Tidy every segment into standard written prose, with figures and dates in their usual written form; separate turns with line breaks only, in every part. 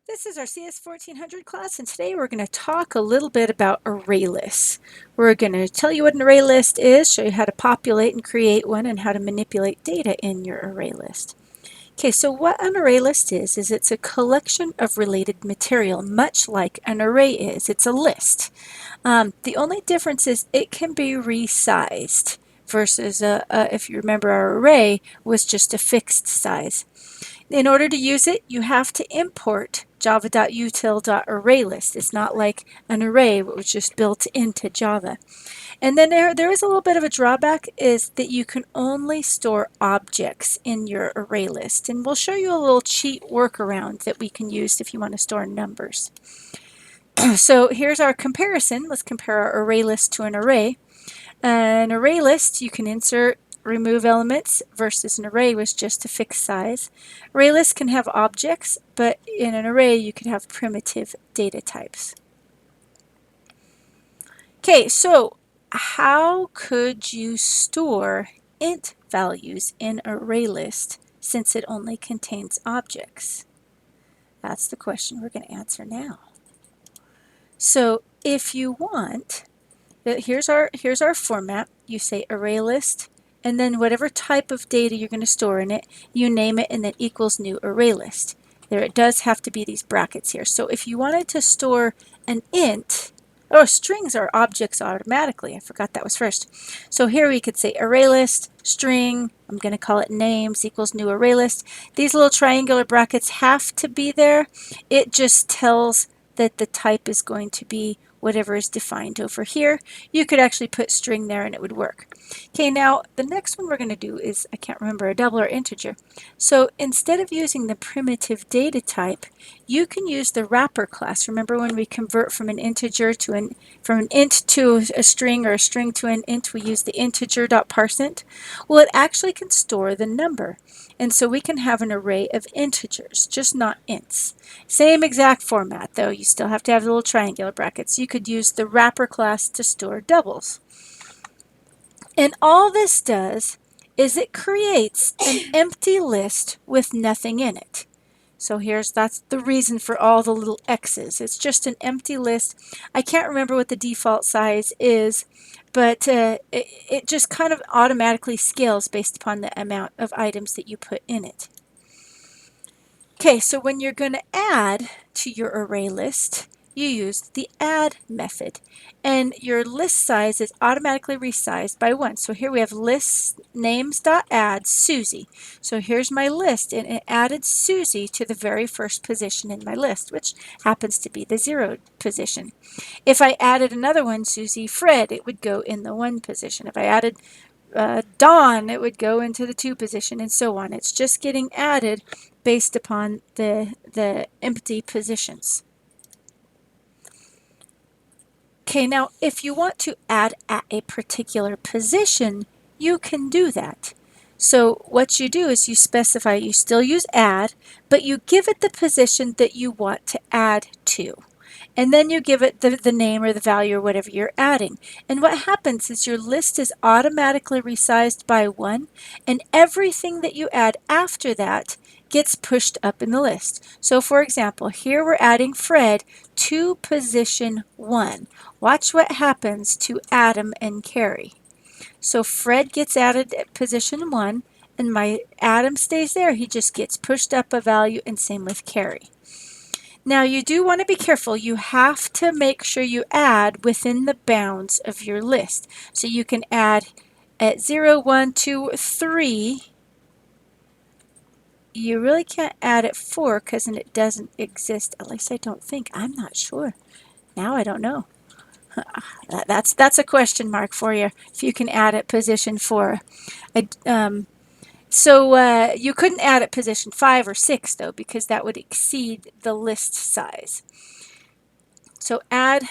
This is our CS 1400 class, and today we're going to talk a little bit about array lists. We're going to tell you what an array list is, show you how to populate and create one, and how to manipulate data in your array list. Okay, so what an array list is it's a collection of related material, much like an array is. It's a list. The only difference is it can be resized versus, if you remember, our array was just a fixed size. In order to use it, you have to import java.util.ArrayList. It's not like an array, which was just built into Java. And then there is a little bit of a drawback, is that you can only store objects in your array list. And we'll show you a little cheat workaround that we can use if you want to store numbers. So here's our comparison. Let's compare our array list to an array. An array list, you can insert, remove elements, versus an array was just a fixed size. Array lists can have objects, but in an array you could have primitive data types. Okay, so how could you store int values in array list since it only contains objects? That's the question we're going to answer now. So if you want, here's our format. You say array list, and then whatever type of data you're going to store in it, you name it, and then equals new array list. There, it does have to be these brackets here. So if you wanted to store an int, strings are objects automatically. I forgot that was first. So here we could say array list, string, I'm going to call it names, equals new array list. These little triangular brackets have to be there. It just tells that the type is going to be whatever is defined over here. You could actually put string there and it would work. Okay, now the next one we're going to do is, I can't remember, a double or integer. So instead of using the primitive data type, you can use the wrapper class. Remember when we convert from an integer to from an int to a string, or a string to an int, we use the integer.parseInt? Well, it actually can store the number. And so we can have an array of integers, just not ints. Same exact format, though. You still have to have the little triangular brackets. You could use the wrapper class to store doubles. And all this does is it creates an empty list with nothing in it. So that's the reason for all the little X's. It's just an empty list. I can't remember what the default size is, but it just kind of automatically scales based upon the amount of items that you put in it. Okay, so when you're going to add to your array list, you use the add method, and your list size is automatically resized by 1. So here we have list names.add Susie. So here's my list, and it added Susie to the very first position in my list, which happens to be the 0 position. If I added another one, Susie Fred, it would go in the 1 position. If I added Dawn, it would go into the 2 position, and so on. It's just getting added based upon the empty positions. Okay, now if you want to add at a particular position, you can do that. So what you do is you specify, you still use add, but you give it the position that you want to add to. And then you give it the name or the value or whatever you're adding. And what happens is your list is automatically resized by 1, and everything that you add after that gets pushed up in the list. So for example, here we're adding Fred to position 1. Watch what happens to Adam and Carrie. So Fred gets added at position 1, and my Adam stays there. He just gets pushed up a value, and same with Carrie. Now you do want to be careful. You have to make sure you add within the bounds of your list. So you can add at 0, 1, 2, 3. You really can't add at 4 because then it doesn't exist. At least I don't think. I'm not sure. Now I don't know. That's a question mark for you, if you can add at position 4. So you couldn't add at position 5 or 6 though, because that would exceed the list size. So add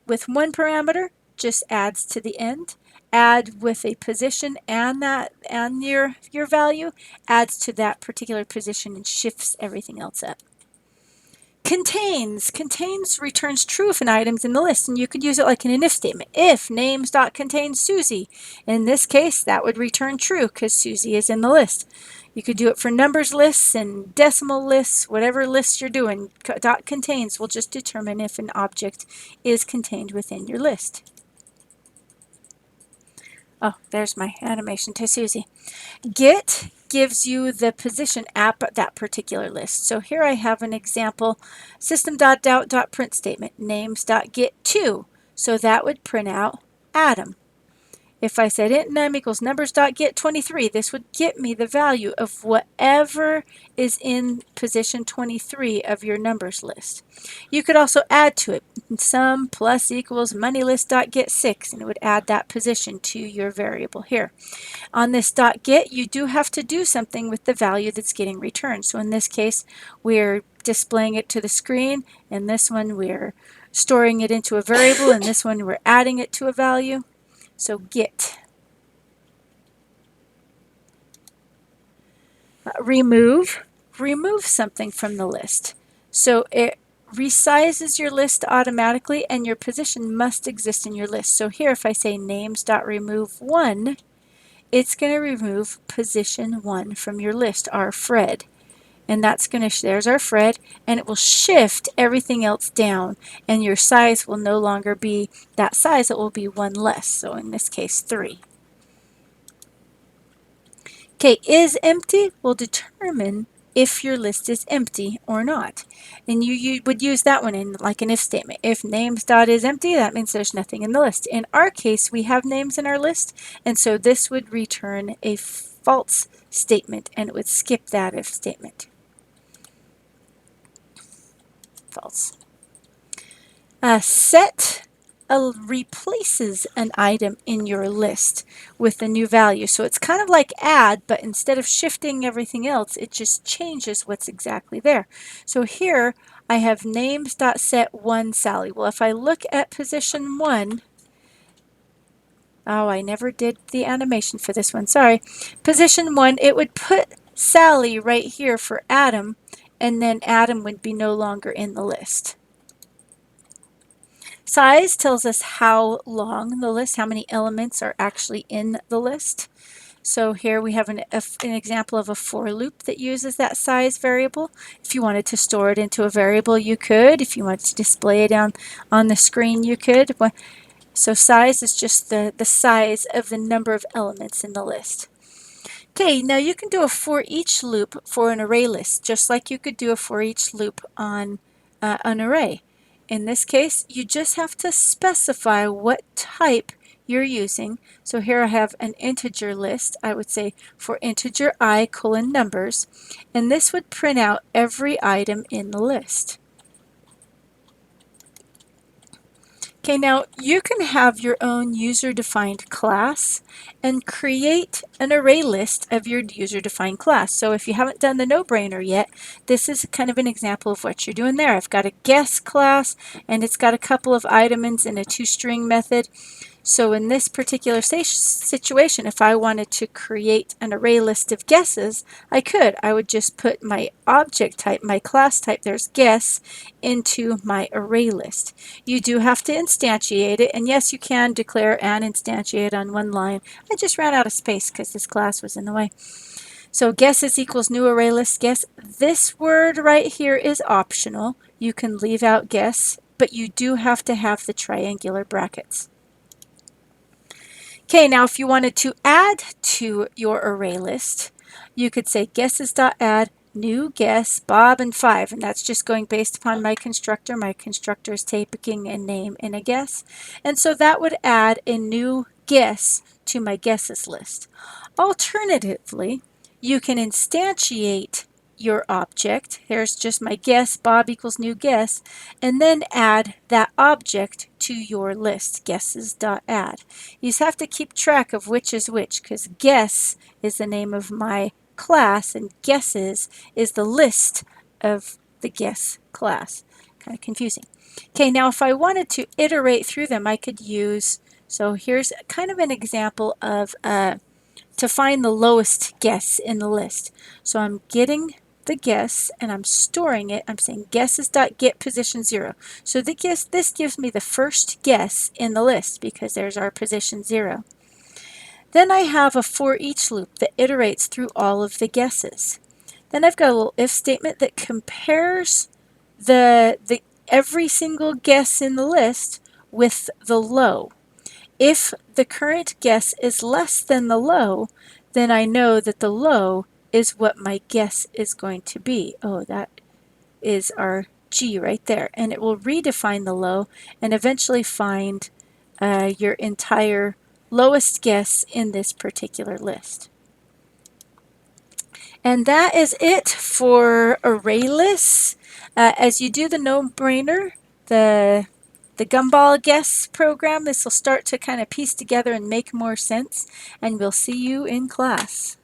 with 1 parameter just adds to the end. Add with a position and your value adds to that particular position and shifts everything else up. Contains. Contains returns true if an item's in the list, and you could use it like in an if statement. If names.contains Susie. In this case, that would return true because Susie is in the list. You could do it for numbers lists and decimal lists, whatever lists you're doing. Dot contains will just determine if an object is contained within your list. Oh, there's my animation to Susie. Get gives you the position at that particular list. So here I have an example, system.out.print statement, names.get2. So that would print out Adam. If I said int num equals numbers.get23, this would get me the value of whatever is in position 23 of your numbers list. You could also add to it sum plus equals moneylist.get6, and it would add that position to your variable here. On this .get, you do have to do something with the value that's getting returned. So in this case, we're displaying it to the screen. In this one, we're storing it into a variable. In this one, we're adding it to a value. So get. Remove. Remove something from the list. So it resizes your list automatically, and your position must exist in your list. So here, if I say names.remove1, it's going to remove position 1 from your list, our Fred. And that's going to, there's our Fred, and it will shift everything else down, and your size will no longer be that size, it will be 1 less. So in this case, 3. Okay, is empty will determine if your list is empty or not. And you would use that one in like an if statement. If names.is empty, that means there's nothing in the list. In our case, we have names in our list, and so this would return a false statement, and it would skip that if statement. False. Set replaces an item in your list with a new value. So it's kind of like add, but instead of shifting everything else, it just changes what's exactly there. So here I have names.set1 Sally. Well, if I look at position 1, oh, I never did the animation for this one, sorry. Position 1, it would put Sally right here for Adam, and then Adam would be no longer in the list. Size tells us how long the list, how many elements are actually in the list. So here we have an example of a for loop that uses that size variable. If you wanted to store it into a variable, you could. If you wanted to display it on the screen, you could. So size is just the size of the number of elements in the list. Okay, now you can do a for each loop for an array list, just like you could do a for each loop on an array. In this case, you just have to specify what type you're using. So here I have an integer list. I would say for integer I colon numbers, and this would print out every item in the list. Okay, now you can have your own user-defined class and create an array list of your user-defined class. So if you haven't done the no-brainer yet, this is kind of an example of what you're doing there. I've got a guess class, and it's got a couple of items in a toString method. So in this particular situation, if I wanted to create an array list of guesses, I could. I would just put my object type, my class type, there's guess, into my array list. You do have to instantiate it, and yes, you can declare and instantiate on one line. I just ran out of space because this class was in the way. So guesses equals new array list guess. This word right here is optional. You can leave out guess, but you do have to have the triangular brackets. Okay, now if you wanted to add to your array list, you could say guesses.add new guess Bob and 5, and that's just going based upon my constructor. My constructor is taking a name and a guess, and so that would add a new guess to my guesses list. Alternatively, you can instantiate your object. Here's just my guess, Bob equals new guess, and then add that object to your list, guesses.add. You just have to keep track of which is which, because guess is the name of my class and guesses is the list of the guess class. Kind of confusing. Okay, now if I wanted to iterate through them, I could use, so here's kind of an example of to find the lowest guess in the list. So I'm getting the guess and I'm storing it. I'm saying guesses.get position 0. So this gives me the first guess in the list because there's our position 0. Then I have a for each loop that iterates through all of the guesses. Then I've got a little if statement that compares every single guess in the list with the low. If the current guess is less than the low, then I know that the low is what my guess is going to be. Oh, that is our G right there. And it will redefine the low and eventually find your entire lowest guess in this particular list. And that is it for ArrayLists. As you do the no-brainer, the gumball guess program, this will start to kind of piece together and make more sense, and we'll see you in class.